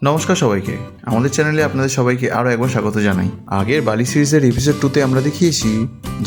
নমস্কার সবাইকে, আমাদের চ্যানেলে আপনাদের সবাইকে আরও একবার স্বাগত জানাই। আগের বালি সিরিজের এপিসোড 2তে আমরা দেখিয়েছি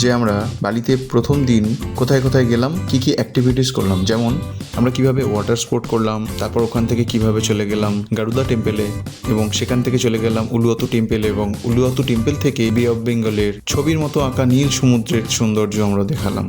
যে আমরা বালিতে প্রথম দিন কোথায় কোথায় গেলাম, কি কি অ্যাক্টিভিটিস করলাম। যেমন আমরা কিভাবে ওয়াটার স্পোর্ট করলাম, তারপর ওখান থেকে কিভাবে চলে গেলাম গারুদা টেম্পেলে, এবং সেখান থেকে চলে গেলাম উলুয়াতু টেম্পেলে, এবং উলুয়াতু টেম্পেল থেকে বে অফ বেঙ্গলের ছবির মতো আঁকা নীল সমুদ্রের সৌন্দর্য আমরা দেখালাম।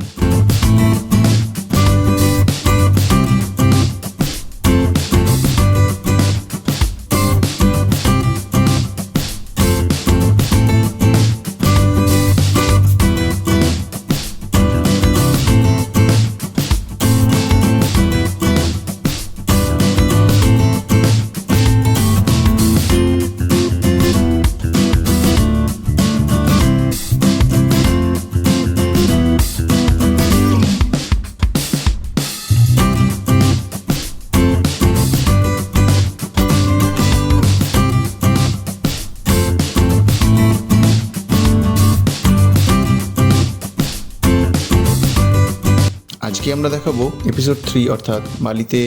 আজকে আমরা দেখাবো এপিসোড 3, অর্থাৎ বালিতে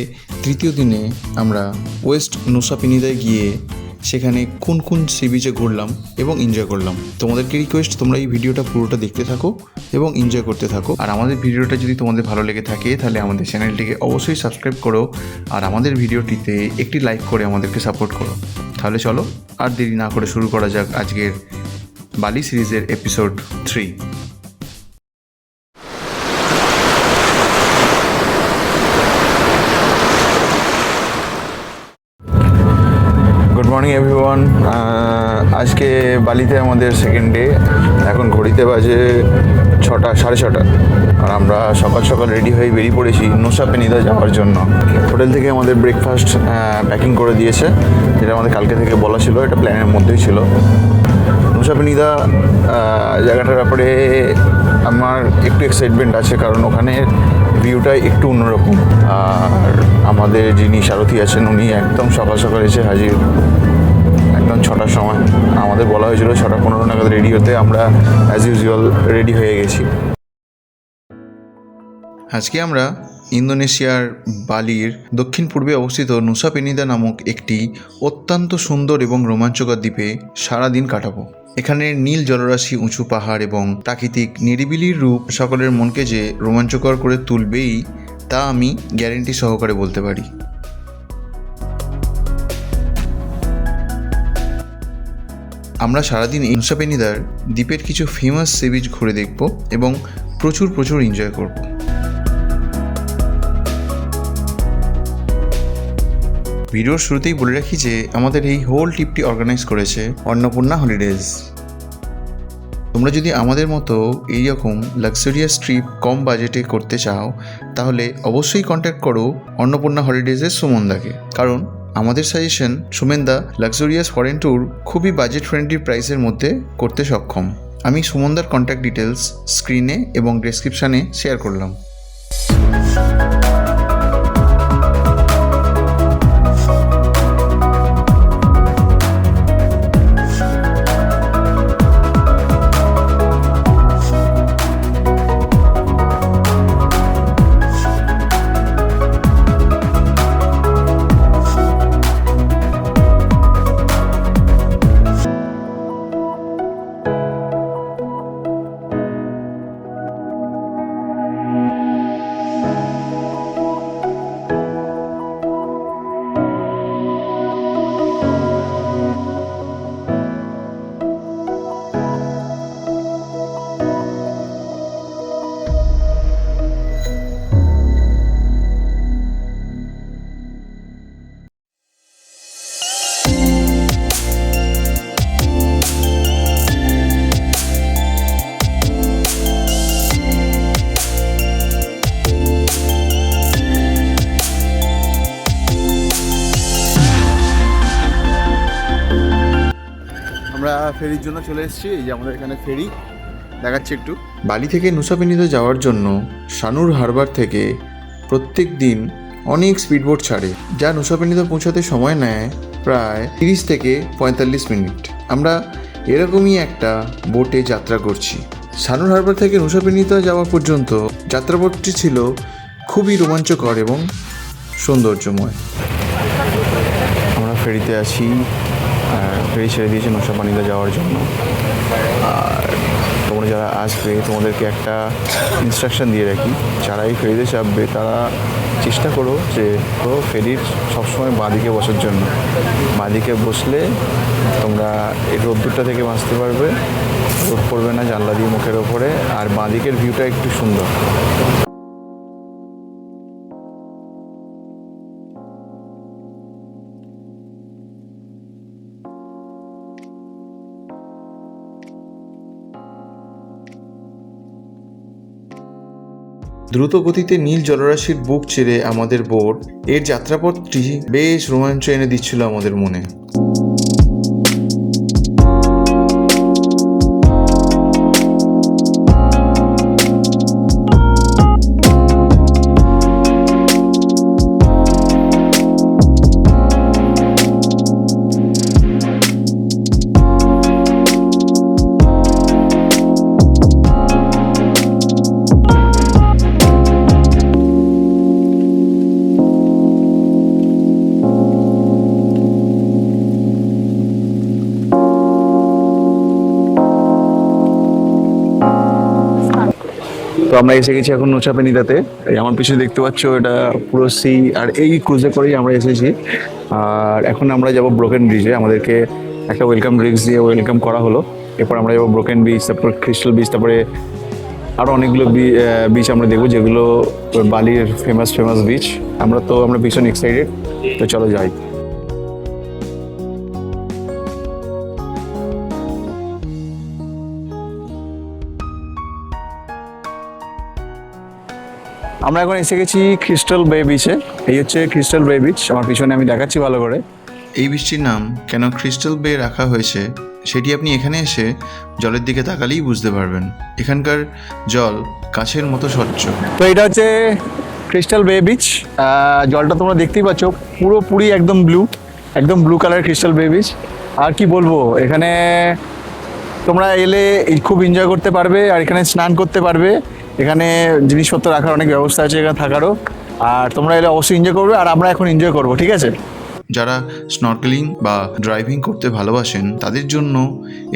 তৃতীয় দিনে আমরা ওয়েস্ট নুসা পেনিদায় গিয়ে সেখানে কোন কোন সি বিচে ঘুরলাম এবং এনজয় করলাম। তোমাদেরকে রিকোয়েস্ট, তোমরা এই ভিডিওটা পুরোটা দেখতে থাকো এবং এনজয় করতে থাকো। আর আমাদের ভিডিওটা যদি তোমাদের ভালো লেগে থাকে তাহলে আমাদের চ্যানেলটিকে অবশ্যই সাবস্ক্রাইব করো, আর আমাদের ভিডিওটিতে একটি লাইক করে আমাদেরকে সাপোর্ট করো। তাহলে চলো আর দেরি না করে শুরু করা যাক আজকের বালি সিরিজের এপিসোড 3। Good morning everyone. আজকে বালিতে আমাদের সেকেন্ড ডে। এখন ঘড়িতে বাজে 6:30, আর আমরা সকাল সকাল রেডি হয়ে বেরিয়ে পড়েছি নুসা পেনিদা যাওয়ার জন্য। হোটেল থেকে আমাদের ব্রেকফাস্ট প্যাকিং করে দিয়েছে, যেটা আমাদের কালকে থেকে বলা ছিল, এটা প্ল্যানের মধ্যেই ছিল। নুসা পেনিদা জায়গাটার ব্যাপারে আমার একটু এক্সাইটমেন্ট আছে, কারণ ওখানে ভিউটাই একটু অন্যরকম। আর আমাদের যিনি সারথি আছেন উনি একদম সকাল সকাল এসে হাজির, একদম 6টার সময়। আমাদের বলা হয়েছিল 6:15 নাগাদ রেডি হতে, আমরা অ্যাজ ইউজুয়াল রেডি হয়ে গেছি। আজকে আমরা ইন্দোনেশিয়ার বালির দক্ষিণ পূর্বে অবস্থিত নুসা পেনিদা নামক একটি অত্যন্ত সুন্দর এবং রোমাঞ্চকর দ্বীপে সারাদিন কাটাবো। এখানের নীল জলরাশি, উঁচু পাহাড় এবং প্রাকৃতিক নিরিবিলির রূপ সকলের মনকে যে রোমাঞ্চকর করে তুলবেই তা আমি গ্যারেন্টি সহকারে বলতে পারি। আমরা সারাদিন নুসা পেনিদার দ্বীপের কিছু ফেমাস সি বিচ ঘুরে দেখব এবং প্রচুর এনজয় করব। ভিডিওর শুরুতেই বলে রাখি যে আমাদের এই হোল ট্রিপটি অর্গানাইজ করেছে অন্নপূর্ণা হলিডেজ। তোমরা যদি আমাদের মতো এইরকম লাক্সারিয়াস ট্রিপ কম বাজেটে করতে চাও তাহলে অবশ্যই কন্ট্যাক্ট করো অন্নপূর্ণা হলিডেজের সুমনদাকে, কারণ আমাদের সাজেশন সুমেনদা লাক্সারিয়াস ফরেন ট্যুর খুবই বাজেট ফ্রেন্ডলি প্রাইসের মধ্যে করতে সক্ষম। আমি সুমনদার কন্ট্যাক্ট ডিটেলস স্ক্রিনে এবং ডেসক্রিপশানে শেয়ার করলাম। আমরা ফেরির জন্য চলে এসেছি। এই যে আমাদের এখানে ফেরি দেখাচ্ছি একটু। বালি থেকে নুসা পেনিদা যাওয়ার জন্য সানুর হারবার থেকে প্রত্যেক দিন অনেক স্পিডবোট ছাড়ে, যা নুসা পেনিদা পৌঁছাতে সময় নেয় প্রায় 30 থেকে 45 মিনিট। আমরা এরকমই একটা বোটে যাত্রা করছি। সানুর হারবার থেকে নুসা পেনিদা যাওয়া পর্যন্ত যাত্রাপথটি ছিল খুবই রোমাঞ্চকর এবং সৌন্দর্যময়। আমরা ফেরিতে আছি, ফেরি ছেড়ে দিয়েছে নশাপানিদা যাওয়ার জন্য। আর তোমরা যারা আসবে তোমাদেরকে একটা ইনস্ট্রাকশন দিয়ে রাখি, যারা এই ফেরিতে চাপবে তারা চেষ্টা করো যে ফেরির সবসময় বাঁদিকে বসার জন্য। বাঁদিকে বসলে তোমরা এই রোদ্দুরটা থেকে বাঁচতে পারবে, রোদ পড়বে না জানলা দিয়ে মুখের ওপরে, আর বাঁদিকের ভিউটা একটু সুন্দর। দ্রুত গতিতে নীল জলরাশির বুক চিরে আমাদের বোট এর যাত্রাপথটি বেশ রোমাঞ্চ এনে দিচ্ছিল আমাদের মনে। তো আমরা এসে গেছি এখন নৌচাপেনিদাতে। এই আমার পিছনে দেখতে পাচ্ছ এটা পুরো সি, আর এই ক্রুজে করেই আমরা এসেছি। আর এখন আমরা যাব ব্রোকেন ব্রিজে, আমাদেরকে একটা ওয়েলকাম ড্রিঙ্কস দিয়ে ওয়েলকাম করা হলো। এরপর আমরা যাবো ব্রোকেন বিচ, তারপর ক্রিস্টাল বিচ, তারপরে আরও অনেকগুলো বিচ আমরা দেখবো যেগুলো বালির ফেমাস বিচ। আমরা ভীষণ এক্সাইটেড, তো চলো যাই। আমরা এখন এসে গেছি ক্রিস্টাল বে বিচে। এই হচ্ছে ক্রিস্টাল বে বিচ, আমার পিছনে আমি দেখাচ্ছি ভালো করে। এই বিচটির নাম কেন ক্রিস্টাল বে রাখা হয়েছে সেটি আপনি এখানে এসে জলের দিকে তাকালেই বুঝতে পারবেন। এখানকার জল কাছের মতো স্বচ্ছ। তো এটা হচ্ছে ক্রিস্টাল বে বিচ। জলটা তোমরা দেখতেই পাচ্ছ, পুরোপুরি একদম ব্লু কালার ক্রিস্টাল বে বিচ। আর কি বলবো, এখানে তোমরা এলে খুব এনজয় করতে পারবে, আর এখানে স্নান করতে পারবে। এখানে জিনিসপত্র রাখার অনেক ব্যবস্থা আছে, এখানে থাকারও। আর তোমরা এলে অবশ্যই এনজয় করবে, আর আমরা এখন এনজয় করবো, ঠিক আছে? যারা স্নর্কেলিং বা ড্রাইভিং করতে ভালোবাসেন তাদের জন্য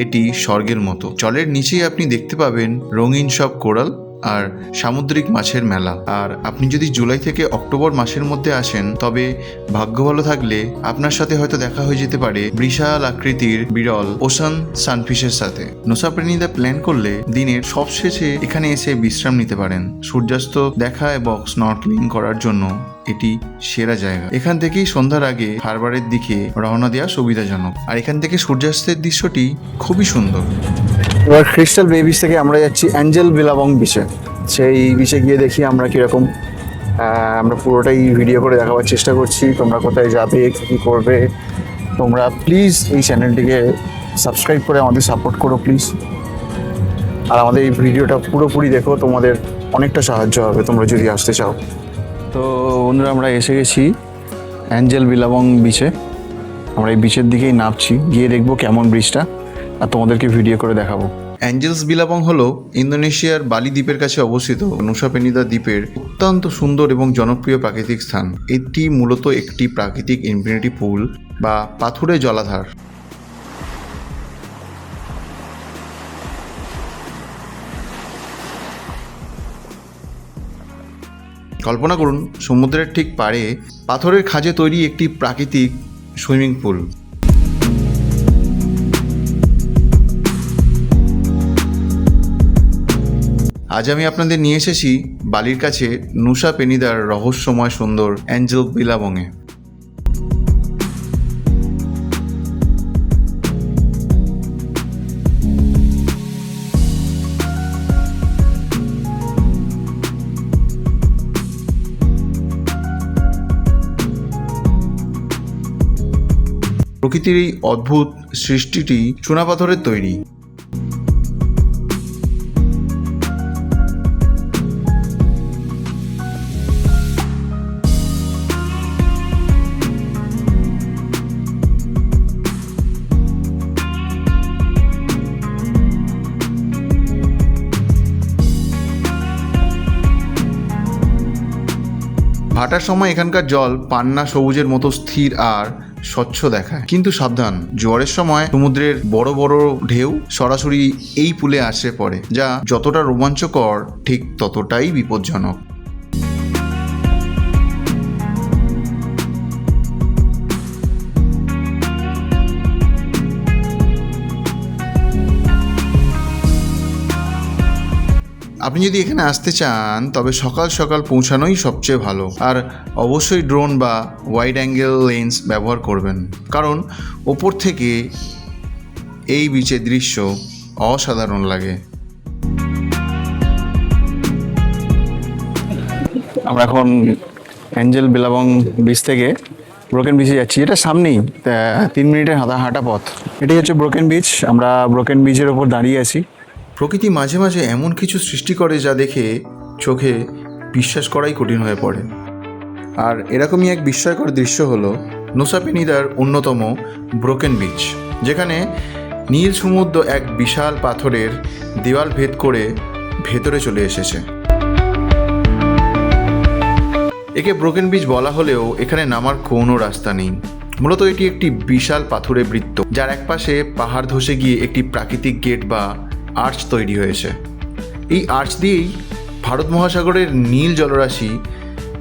এটি স্বর্গের মতো। জলের নিচেই আপনি দেখতে পাবেন রঙিন সব কোরাল আর সামুদ্রিক মাছের মেলা। আর আপনি যদি জুলাই থেকে অক্টোবর মাসের মধ্যে আসেন তবে ভাগ্য ভালো থাকলে আপনার সাথে হয়তো দেখা হয়ে যেতে পারে বিশাল আকৃতির বিরল ওশান সানফিশের সাথে। নৌচাপেনিদা প্ল্যান করলে দিনের সবশেষে এখানে এসে বিশ্রাম নিতে পারেন। সূর্যাস্ত দেখা এবং স্নর্কেলিং করার জন্য এটি সেরা জায়গা। এখান থেকেই সন্ধ্যার আগে হারবারের দিকে রওনা দেওয়া সুবিধাজনক, আর এখান থেকে সূর্যাস্তের দৃশ্যটি খুবই সুন্দর। এবার ক্রিস্টাল বে বিচ থেকে আমরা যাচ্ছি অ্যাঞ্জেল বিলাবং বিচে। সেই বিচে গিয়ে দেখি আমরা কীরকম, আমরা পুরোটাই ভিডিও করে দেখাবার চেষ্টা করছি। তোমরা কোথায় যাবে, কী করবে, তোমরা প্লিজ এই চ্যানেলটিকে সাবস্ক্রাইব করে আমাদের সাপোর্ট করো প্লিজ। আর আমাদের এই ভিডিওটা পুরোপুরি দেখো, তোমাদের অনেকটা সাহায্য হবে তোমরা যদি আসতে চাও। তো বন্ধুরা, আমরা এসে গেছি অ্যাঞ্জেল বিলাবং বিচে। আমরা এই বিচের দিকেই নামছি, গিয়ে দেখবো কেমন ব্রিজটা, আর তোমাদেরকে ভিডিও করে দেখাবো। অ্যাঞ্জেলস বিলাবং হলো ইন্দোনেশিয়ার বালি দ্বীপের কাছে অবস্থিত নুসাপেনিদা দ্বীপের অত্যন্ত সুন্দর এবং জনপ্রিয় প্রাকৃতিক স্থান। এটি মূলত একটি প্রাকৃতিক ইনফিনিটি পুল বা পাথুরে জলাধার। কল্পনা করুন, সমুদ্রের ঠিক পাড়ে পাথরের খাঁজে তৈরি একটি প্রাকৃতিক সুইমিং পুল। আজ আমি আপনাদের নিয়ে এসেছি বালির কাছে নুসাপেনিদার রহস্যময় সুন্দর অ্যাঞ্জেল বিলাবংয়ে। প্রকৃতির এই অদ্ভুত সৃষ্টিটি চুনাপাথরের তৈরি। ভাটার সময় এখানকার জল পান্না সবুজের মতো স্থির আর স্বচ্ছ দেখায়, কিন্তু সাবধান, জোয়ারের সময় সমুদ্রের বড় বড় ঢেউ সরাসরি এই পুলে আসে পড়ে, যা যতটা রোমাঞ্চকর ঠিক ততটাই বিপজ্জনক। আপনি যদি এখানে আসতে চান তবে সকাল সকাল পৌঁছানোই সবচেয়ে ভালো, আর অবশ্যই ড্রোন বা ওয়াইড অ্যাঙ্গেল লেন্স ব্যবহার করবেন, কারণ ওপর থেকে এই বিচের দৃশ্য অসাধারণ লাগে। আমরা এখন অ্যাঞ্জেল বেলাবং বিচ থেকে ব্রোকেন বিচে যাচ্ছি, এটা সামনেই 3 মিনিটের হাঁটা পথ। এটাই হচ্ছে ব্রোকেন বিচ। আমরা ব্রোকেন বিচের ওপর দাঁড়িয়ে আছি। প্রকৃতি মাঝে মাঝে এমন কিছু সৃষ্টি করে যা দেখে চোখে বিশ্বাস করাই কঠিন হয়ে পড়ে। আর এরকমই এক বিস্ময়কর দৃশ্য হলো নুসা পেনিদার অন্যতম ব্রোকেন বিচ, যেখানে নীল সমুদ্র এক বিশাল পাথরের দেওয়াল ভেদ করে ভেতরে চলে এসেছে। একে ব্রোকেন বিচ বলা হলেও এখানে নামার কোনো রাস্তা নেই। মূলত এটি একটি বিশাল পাথুরে বৃত্ত, যার একপাশে পাহাড় ধসে গিয়ে একটি প্রাকৃতিক গেট বা আর্চ তৈরি হয়েছে। এই আর্চ দিয়েই ভারত মহাসাগরের নীল জলরাশি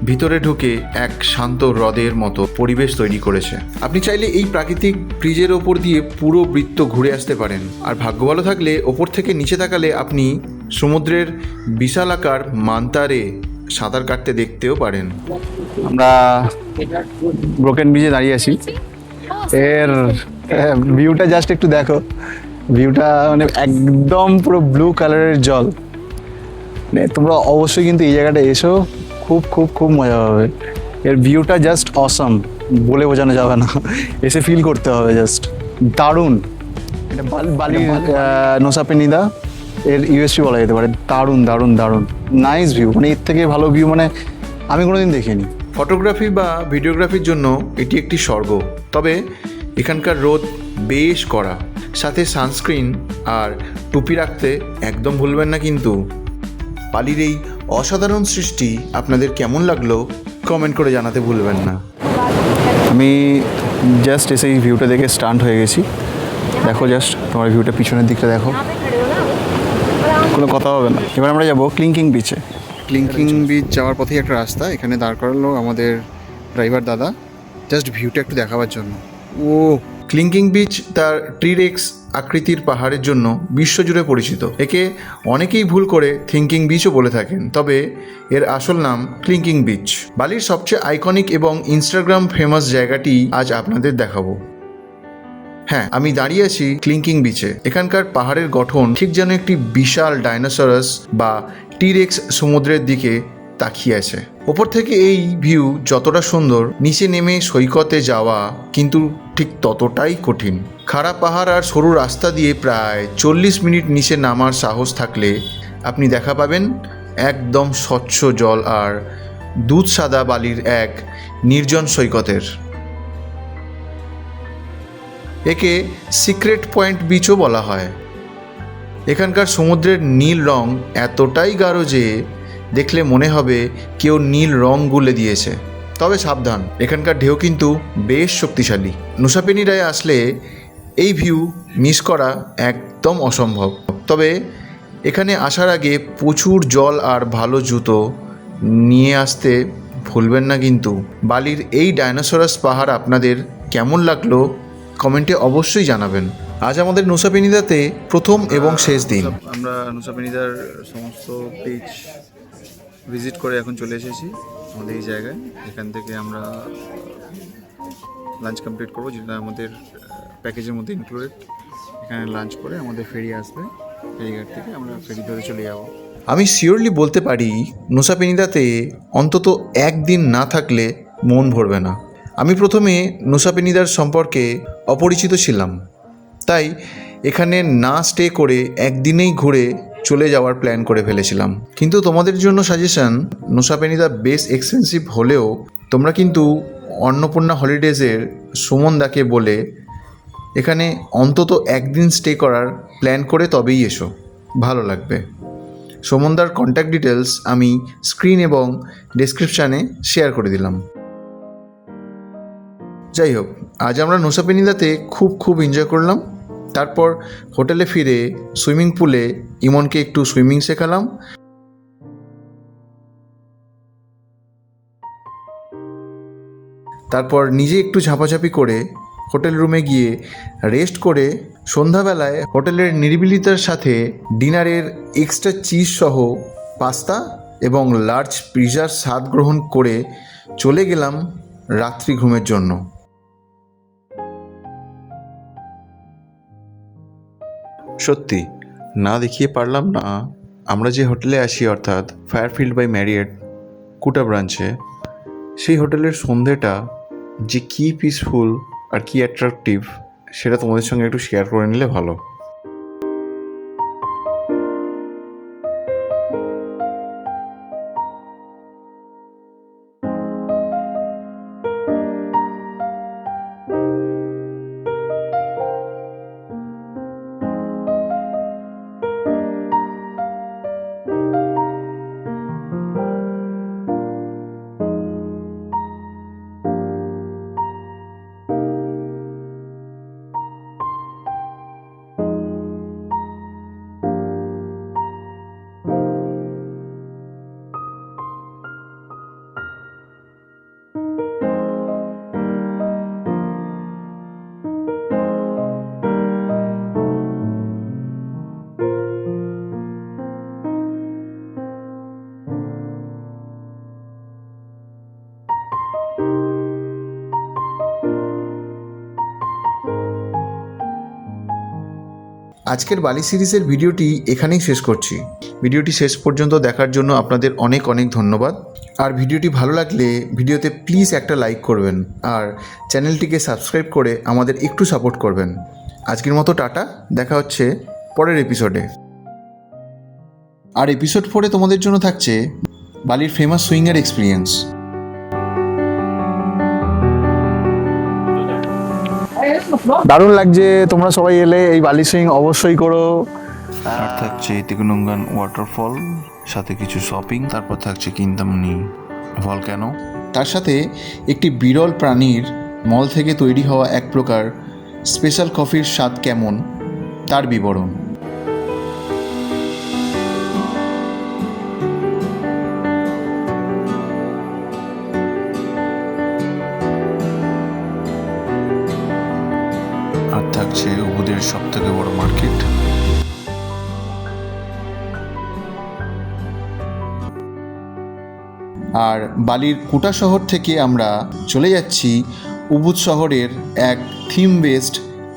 ভিতরে ঢুকে এক শান্ত হ্রদের মতো পরিবেশ তৈরি করেছে। আপনি চাইলে এই প্রাকৃতিক ব্রিজের ওপর দিয়ে পুরো বৃত্ত ঘুরে আসতে পারেন, আর ভাগ্য ভালো থাকলে ওপর থেকে নিচে তাকালে আপনি সমুদ্রের বিশালাকার মান্তারে সাঁতার কাটতে দেখতেও পারেন। আমরা ব্রোকেন বিচে দাঁড়িয়ে আছি। এর ভিউটা জাস্ট একটু দেখো, ভিউটা মানে একদম পুরো ব্লু কালারের জল। মানে তোমরা অবশ্যই কিন্তু এই জায়গাটা এসো, খুব খুব খুব মজা হবে। এর ভিউটা জাস্ট অসাম, বলে বোঝানো যাবে না, এসে ফিল করতে হবে। জাস্ট দারুণ। এটা বালির নুসা পেনিদা এর ইউএসপি বলা যেতে পারে। দারুণ দারুণ দারুণ নাইস ভিউ, মানে এর থেকে ভালো ভিউ মানে আমি কোনোদিন দেখিনি। ফটোগ্রাফি বা ভিডিওগ্রাফির জন্য এটি একটি স্বর্গ, তবে এখানকার রোদ বেশ কড়া, সাথে সানস্ক্রিন আর টুপি রাখতে একদম ভুলবেন না কিন্তু। বালির এই অসাধারণ সৃষ্টি আপনাদের কেমন লাগলো কমেন্ট করে জানাতে ভুলবেন না। আমি জাস্ট এসে এই ভিউটা দেখে স্টান্ট হয়ে গেছি। দেখো জাস্ট তোমার ভিউটা, পিছনের দিকটা দেখো, কোনো কথা হবে না। এবার আমরা যাবো ক্লিংকিং বিচে। ক্লিংকিং বিচ যাওয়ার পথেই একটা রাস্তা, এখানে দাঁড় করালো আমাদের ড্রাইভার দাদা জাস্ট ভিউটা একটু দেখাবার জন্য। ও ক্লিংকিং বিচ তার ট্রিরেক্স আকৃতির পাহাড়ের জন্য বিশ্বজুড়ে পরিচিত। একে অনেকেই ভুল করে থিঙ্কিং বিচও বলে থাকেন, তবে এর আসল নাম ক্লিংকিং বিচ। বালির সবচেয়ে আইকনিক এবং ইনস্টাগ্রাম ফেমাস জায়গাটি আজ আপনাদের দেখাবো। হ্যাঁ, আমি দাঁড়িয়ে আছি ক্লিংকিং বিচে। এখানকার পাহাড়ের গঠন ঠিক যেন একটি বিশাল ডাইনোসরাস বা টিরেক্স সমুদ্রের দিকে তাকিয়ে আছে। ওপর থেকে এই ভিউ যতটা সুন্দর, নিচে নেমে সৈকতে যাওয়া কিন্তু ঠিক ততটাই কঠিন। খাড়া পাহাড় আর সরু রাস্তা দিয়ে প্রায় 40 মিনিট নিচে নামার সাহস থাকলে আপনি দেখা পাবেন একদম স্বচ্ছ জল আর দুধ সাদা বালির এক নির্জন সৈকতের। একে সিক্রেট পয়েন্ট বিচও বলা হয়। এখানকার সমুদ্রের নীল রং এতটাই গাঢ় যে দেখলে মনে হবে কেউ নীল রং গুলে দিয়েছে। তবে সাবধান, এখানকার ঢেউ কিন্তু বেশ শক্তিশালী। নুসা পেনিদায় আসলে এই ভিউ মিস করা একদম অসম্ভব। তবে এখানে আসার আগে প্রচুর জল আর ভালো জুতো নিয়ে আসতে ভুলবেন না কিন্তু। বালির এই ডাইনোসরাস পাহাড় আপনাদের কেমন লাগলো কমেন্টে অবশ্যই জানাবেন। আজ আমাদের নুসা পেনিদাতে প্রথম এবং শেষ দিন। আমরা নুসা পেনিদার সমস্ত বিচ ভিজিট করে এখন চলে এসেছি আমাদের এই জায়গায়। এখান থেকে আমরা লাঞ্চ কমপ্লিট করবো, যেটা আমাদের প্যাকেজের মধ্যে ইনক্লুডেড। এখানে লাঞ্চ করে আমাদের ফেরি আসবে, ফেরিঘাট থেকে আমরা ফেরি ধরে চলে যাব। আমি শিওরলি বলতে পারি নুসা পেনিদাতে অন্তত একদিন না থাকলে মন ভরবে না। আমি প্রথমে নুসা পেনিদার সম্পর্কে অপরিচিত ছিলাম, তাই এখানে না স্টে করে একদিনেই ঘুরে চলে যাওয়ার প্ল্যান করে ফেলেছিলাম। কিন্তু তোমাদের জন্য সাজেশন, নুসা পেনিদা বেশ এক্সপেন্সিভ হলেও তোমরা কিন্তু অন্নপূর্ণা হলিডেজের সুমনদাকে বলে এখানে অন্তত একদিন স্টে করার প্ল্যান করে তবেই এসো, ভালো লাগবে। সুমনদার কন্ট্যাক্ট ডিটেলস আমি স্ক্রিন এবং ডেসক্রিপশানে শেয়ার করে দিলাম। যাই হোক, আজ আমরা নুসা পেনিদাতে খুব এনজয় করলাম। তারপর হোটেলে ফিরে সুইমিং পুলে ইমনকে একটু সুইমিং শেখালাম। তারপর নিজে একটু ঝাপাঝাপি করে হোটেল রুমে গিয়ে রেস্ট করে সন্ধ্যাবেলায় হোটেলের নিরিবিলিতার সাথে ডিনারের এক্সট্রা চিজ সহ পাস্তা এবং লার্জ পিৎজার স্বাদ গ্রহণ করে চলে গেলাম রাত্রি ঘুমের জন্য। সত্যি না দেখিয়ে পারলাম না, আমরা যে হোটেলে আসি অর্থাৎ ফায়ারফিল্ড বাই ম্যারিয়েট কুটা ব্রাঞ্চে, সেই হোটেলের সন্ধেটা যে কী পিসফুল আর কী অ্যাট্রাকটিভ সেটা তোমাদের সঙ্গে একটু শেয়ার করে নিলে ভালো। আজকের বালি সিরিজের ভিডিওটি এখানেই শেষ করছি। ভিডিওটি শেষ পর্যন্ত দেখার জন্য আপনাদের অনেক ধন্যবাদ। আর ভিডিওটি ভালো লাগলে ভিডিওতে প্লিজ একটা লাইক করবেন আর চ্যানেলটিকে সাবস্ক্রাইব করে আমাদের একটু সাপোর্ট করবেন। আজকের মতো টাটা, দেখা হচ্ছে পরের এপিসোডে। আর এপিসোড 4-এ তোমাদের জন্য থাকছে বালির ফেমাস সুইঙ্গার এক্সপিরিয়েন্স। দারুণ লাগছে, তোমরা সবাই এলে এই বালি সুইং অবশ্যই করো। আর থাকছে তিকুনুঙ্গান ওয়াটারফল, সাথে কিছু শপিং, তারপর থাকছে কিন্তামনি ভলক্যানো, তার সাথে একটি বিরল প্রাণীর মল থেকে তৈরি হওয়া এক প্রকার স্পেশাল কফির স্বাদ কেমন তার বিবরণ। আর থাকছে উবুদের সবথেকে বড় মার্কেট। আর বালির কুটা শহর থেকে আমরা চলে যাচ্ছি উবুদ শহরের এক থিম বেসড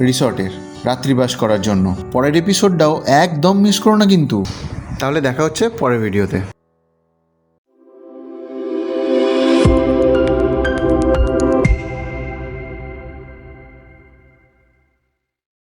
রিসর্টের রাত্রিবাস করার জন্য। পরের এপিসোডটাও একদম মিস করো না কিন্তু। তাহলে দেখা হচ্ছে পরের ভিডিওতে।